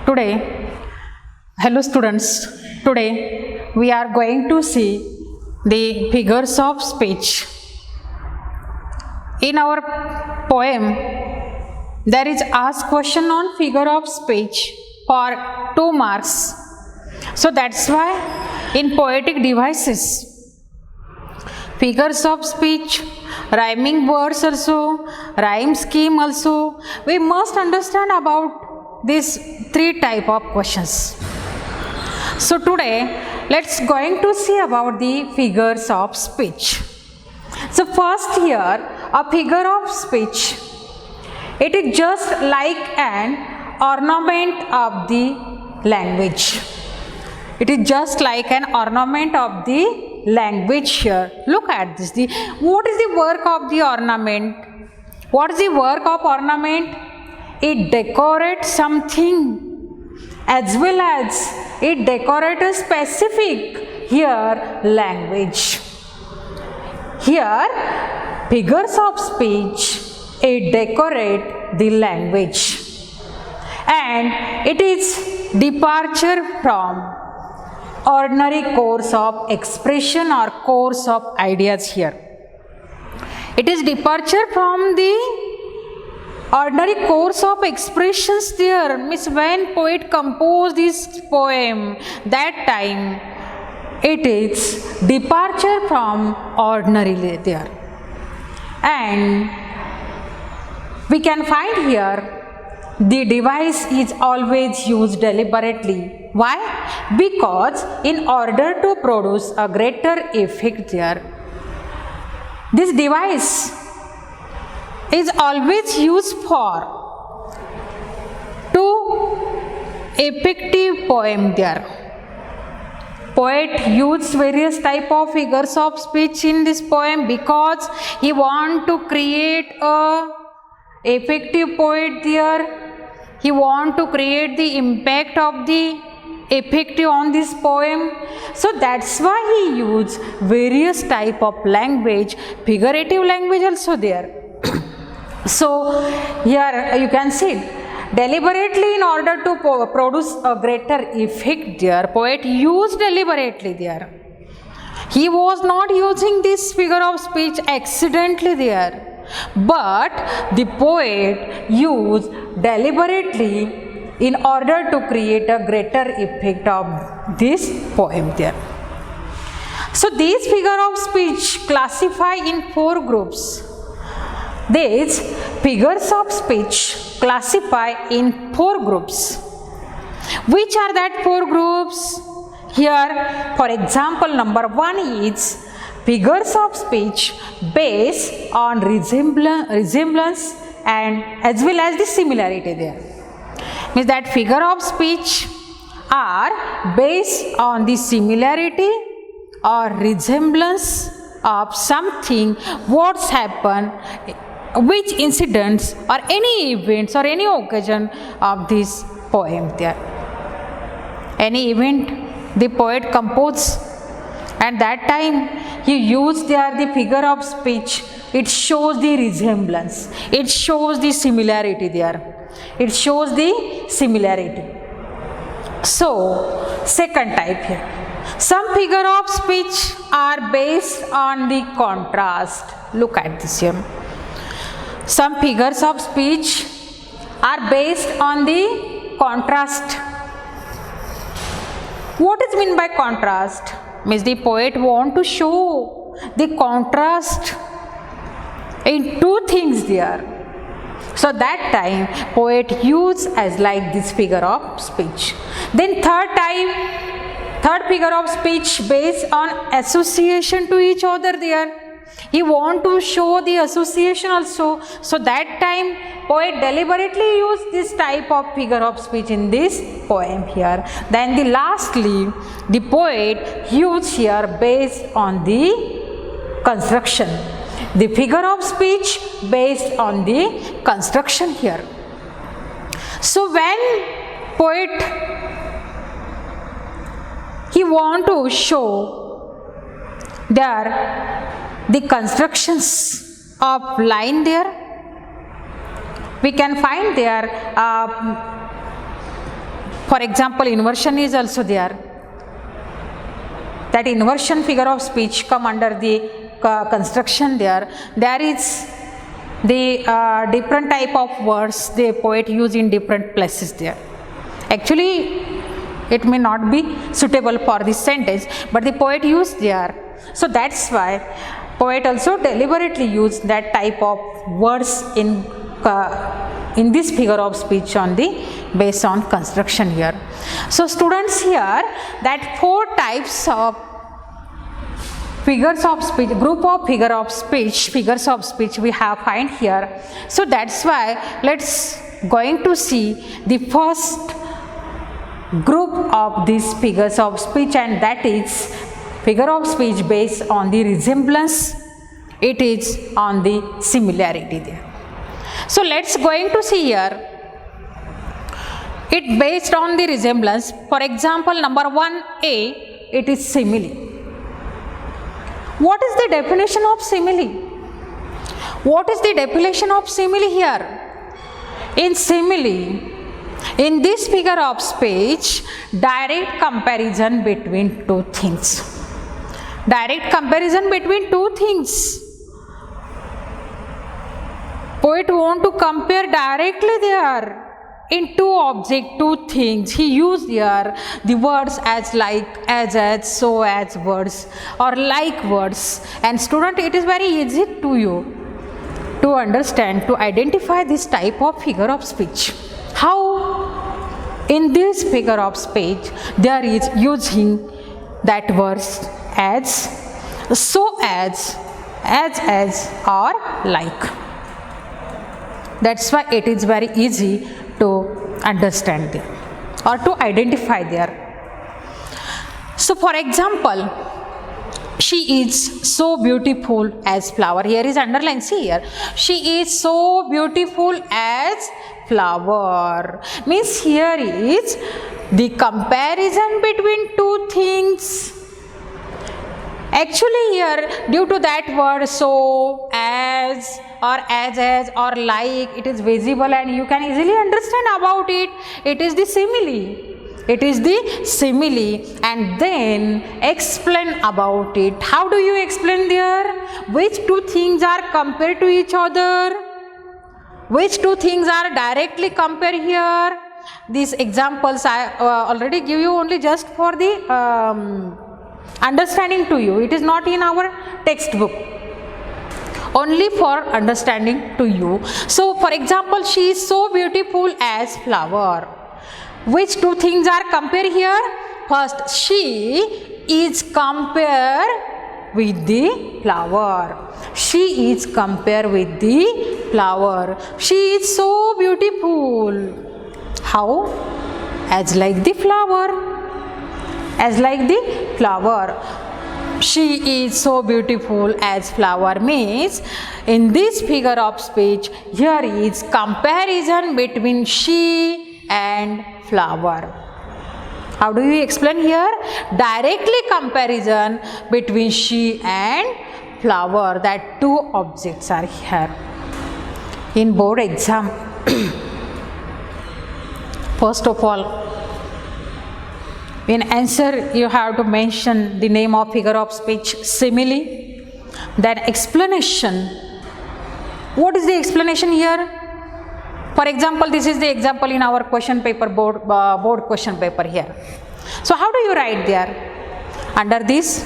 Today, hello students, today we are going to see the figures of speech. In our poem, there is asked question on figure of speech for 2 marks. So that's why in poetic devices, figures of speech, rhyming words also, rhyme scheme also, we must understand about these 3 type of questions. So today let's going to see about the figures of speech. So first here, a figure of speech, it is just like an ornament of the language. It is just like an ornament of the language here. Look at this. What is the work of the ornament? What is the work of ornament? It decorates something as well as it decorates a specific here language. Here figures of speech, it decorate the language and it is departure from ordinary course of expression or course of ideas here. It is departure from the ordinary course of expressions there. Means when poet composed this poem, that time it is departure from ordinary there. And we can find here the device is always used deliberately. Why? Because in order to produce a greater effect there, this device is always used for to effective poem there. Poet used various type of figures of speech in this poem because he want to create a effective poet there. He want to create the impact of the effective on this poem. So that's why he used various type of language, figurative language also there. So here you can see deliberately in order to produce a greater effect there, poet used deliberately there. He was not using this figure of speech accidentally there, but the poet used deliberately in order to create a greater effect of this poem there. So these figure of speech classify in 4 groups. These figures of speech classify in 4 groups. Which are that 4 groups? Here, for example, number 1 is figures of speech based on resemblance and as well as the similarity there. Means that figure of speech are based on the similarity or resemblance of something what's happened, which incidents or any events or any occasion of this poem there. Any event the poet composed and that time he used there the figure of speech. It shows the resemblance, it shows the similarity there, it shows the similarity. So second type here, some figure of speech are based on the contrast. Look at this here. Some figures of speech are based on the contrast. What is meant by contrast? Means the poet want to show the contrast in 2 things there. So that time poet use as like this figure of speech. Then third figure of speech based on association to each other there. He want to show the association also. So that time poet deliberately used this type of figure of speech in this poem here. Then lastly the poet used here based on the construction. The figure of speech based on the construction here. So when poet he want to show there the constructions of line there, we can find there For example, inversion is also there. That inversion figure of speech come under the construction there. There is the different type of words the poet use in different places there. Actually, it may not be suitable for this sentence, but the poet used there. So that's why poet also deliberately used that type of words in this figure of speech on the based on construction here. So students, here that 4 types of figures of speech, group of figures of speech we have find here. So that's why let's going to see the first group of these figures of speech, and that is figure of speech based on the resemblance, it is on the similarity there. So let's going to see here it based on the resemblance. For example, number 1a, it is simile. What is the definition of simile? What is the definition of simile here? In simile, in this figure of speech, direct comparison between two things. Direct comparison between two things. Poet want to compare directly there in two objects, two things. He used here the words as like, as, so as words or like words. And student, it is very easy to you to understand, to identify this type of figure of speech. How in this figure of speech there is using that words as, so as or like. That's why it is very easy to understand there or to identify there. So for example, she is so beautiful as flower. Here is underline, see here. She is so beautiful as flower. Means here is the comparison between two things. Actually here, due to that word so, as or as or like, it is visible and you can easily understand about it. It is the simile. It is the simile, and then explain about it. How do you explain there? Which two things are compared to each other? Which two things are directly compared here? These examples I already give you only just for the understanding to you. It is not in our textbook, only for understanding to you. So for example, she is so beautiful as flower. Which two things are compared here? First, she is compared with the flower. She is compared with the flower. She is so beautiful. How? As like the flower. As like the flower. She is so beautiful as flower means in this figure of speech here is comparison between she and flower. How do you explain here? Directly comparison between she and flower, that two objects are here. In board exam, first of all, in answer you have to mention the name of figure of speech simile, then explanation. What is the explanation here? For example, this is the example in our question paper, board question paper here. So how do you write there? Under this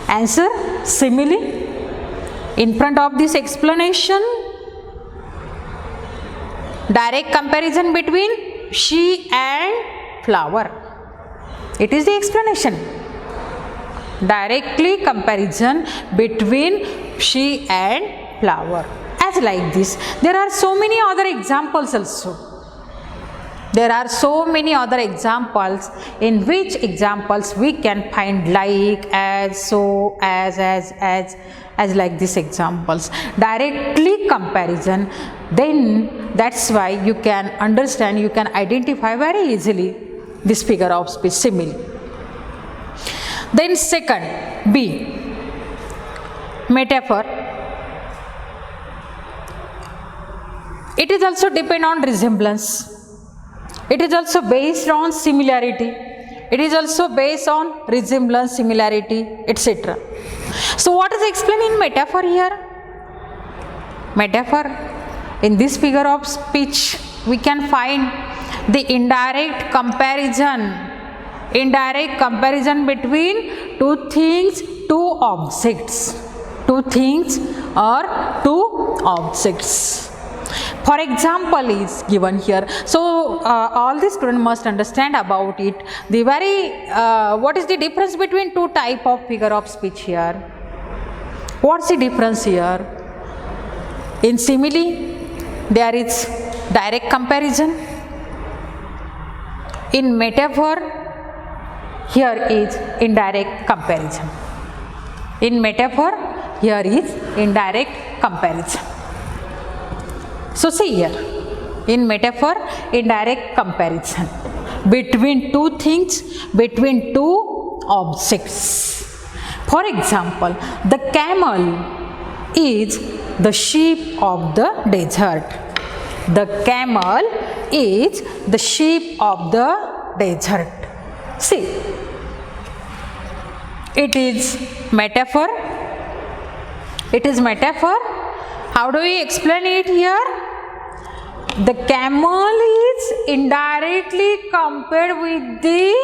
answer simile, in front of this explanation, direct comparison between she and flower. It is the explanation. Directly comparison between she and flower. As like this, there are so many other examples also. There are so many other examples in which examples we can find like, as, so, as like these examples. Directly comparison, then that's why you can understand, you can identify very easily this figure of speech simile. Then second, B, metaphor. It is also depend on resemblance. It is also based on similarity. It is also based on resemblance, similarity, etc. So what is explained in metaphor here? Metaphor, in this figure of speech, we can find the indirect comparison between two things, two objects. Two things or two objects. For example is given here. So all the students must understand about it. The what is the difference between two type of figure of speech here? What's the difference here? In simile, there is direct comparison. In metaphor, here is indirect comparison. In metaphor, here is indirect comparison. So see here, in metaphor, indirect comparison between two things, between two objects. For example, the camel is the sheep of the desert. The camel is the sheep of the desert. See, it is metaphor. It is metaphor. How do we explain it here? The camel is indirectly compared with the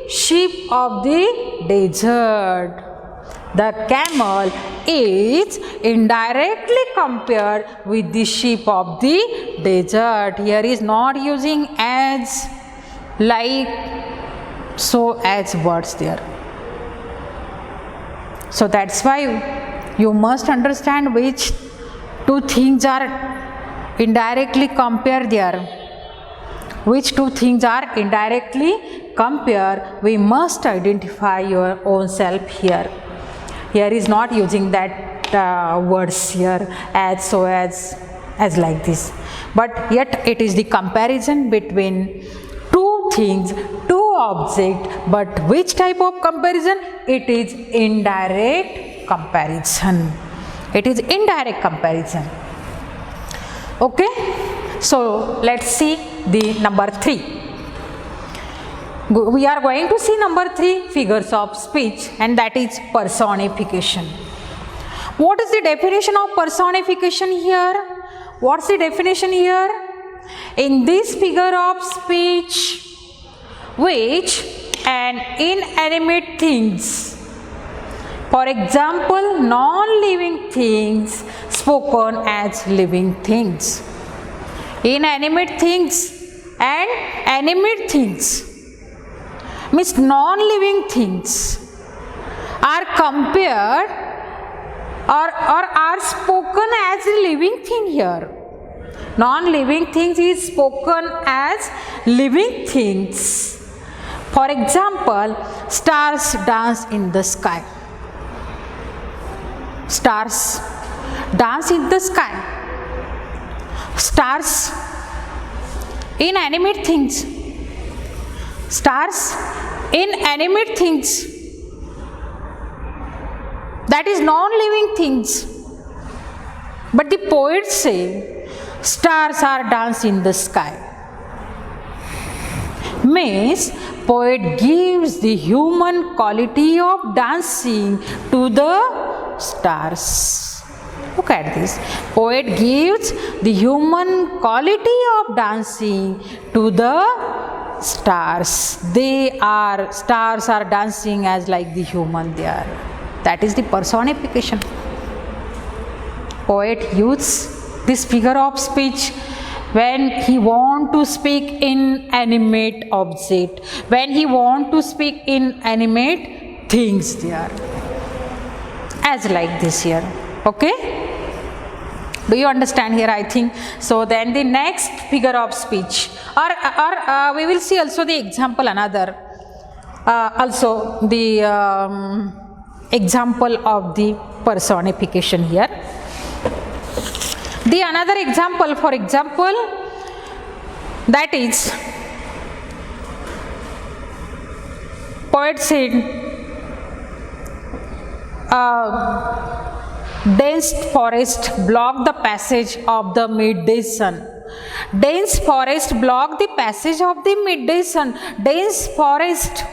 sheep of the desert. The camel is indirectly compared with the sheep of the desert. Here is not using as, like, so as words there. So that's why you must understand which two things are indirectly compared there. Which two things are indirectly compared, we must identify your own self here. Here is not using that words here as, so as like this. But yet it is the comparison between two things, two objects. But which type of comparison? It is indirect comparison. It is indirect comparison. Okay. So let's see the number 3. We are going to see number 3, figures of speech, and that is personification. What is the definition of personification here? What's the definition here? In this figure of speech, which an inanimate things, for example, non-living things spoken as living things. Inanimate things and animate things means non-living things are compared or are spoken as a living thing here. Non-living things is spoken as living things. For example, stars dance in the sky. Stars dance in the sky. Stars, inanimate things. Stars, inanimate things. That is non-living things. But the poets say stars are dancing in the sky. Means poet gives the human quality of dancing to the stars. Look at this. Poet gives the human quality of dancing to the stars. Stars are dancing as like the human they are. That is the personification. Poet uses this figure of speech when he want to speak in animate object, when he want to speak in animate things there, as like this here. Okay, do you understand here? I think so. Then the next figure of speech, or we will see also the example, another also the example of the personification here. The another example, for example, that is poet said dense forest block the passage of the midday sun. Dense forest block the passage of the midday sun. Dense forest.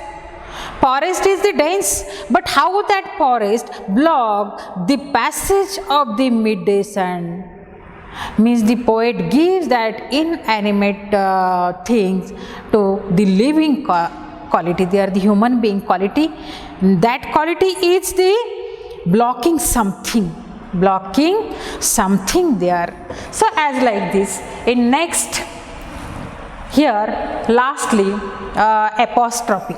Forest is the dense, but how that forest block the passage of the midday sun? Means the poet gives that inanimate things to the living quality. They are the human being quality. That quality is the blocking something there. So as like this, in next here lastly apostrophe.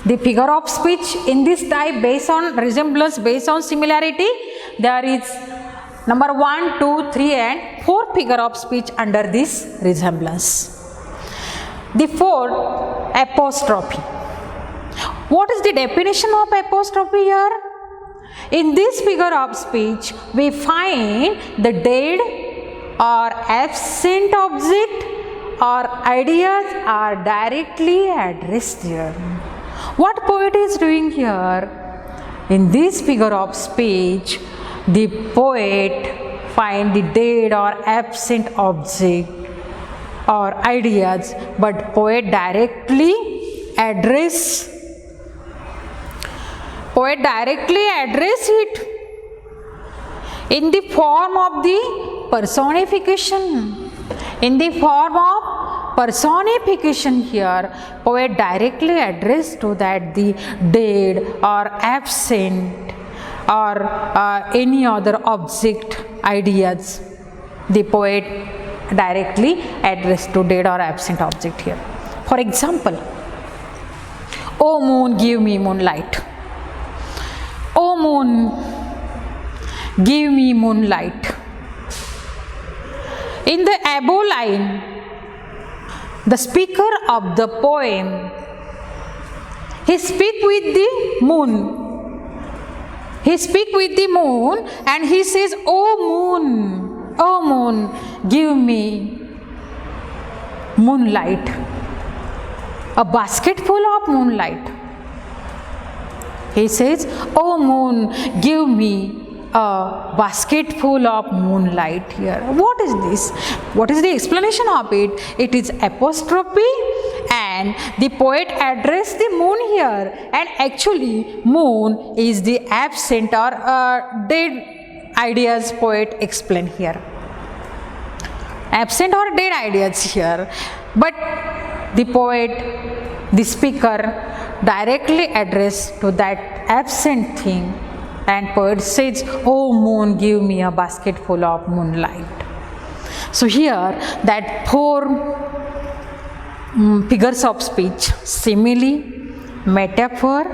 The figure of speech in this type based on resemblance, based on similarity, there is number 1, 2, 3 and 4 figure of speech under this resemblance. The fourth, apostrophe. What is the definition of apostrophe here? In this figure of speech, we find the dead or absent object or ideas are directly addressed here. What poet is doing here? In this figure of speech, the poet find the dead or absent object or ideas, but poet directly address it in the form of the personification. In the form of personification here, poet directly address to that the dead or absent or any other object, ideas. The poet directly address to dead or absent object here. For example, O moon, give me moonlight. O moon, give me moonlight. In the above line, the speaker of the poem, he speak with the moon. He speak with the moon and he says, O moon, give me moonlight. A basket full of moonlight. He says, O moon, give me a basket full of moonlight here. What is this? What is the explanation of it? It is apostrophe and the poet addressed the moon here, and actually moon is the absent or dead ideas poet explain here. Absent or dead ideas here, but the poet, the speaker directly addressed to that absent thing, and poet says, O moon, give me a basket full of moonlight. So here that 4 figures of speech, simile, metaphor,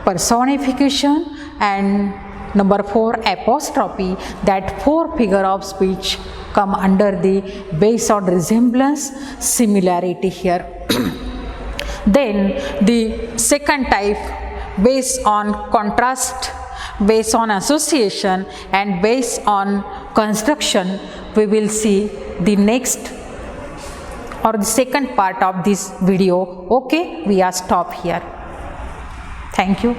personification and number 4 apostrophe, that 4 figure of speech come under the based on resemblance, similarity here. Then the second type based on contrast, based on association and based on construction, we will see the next or the second part of this video. Okay, we are stop here. Thank you.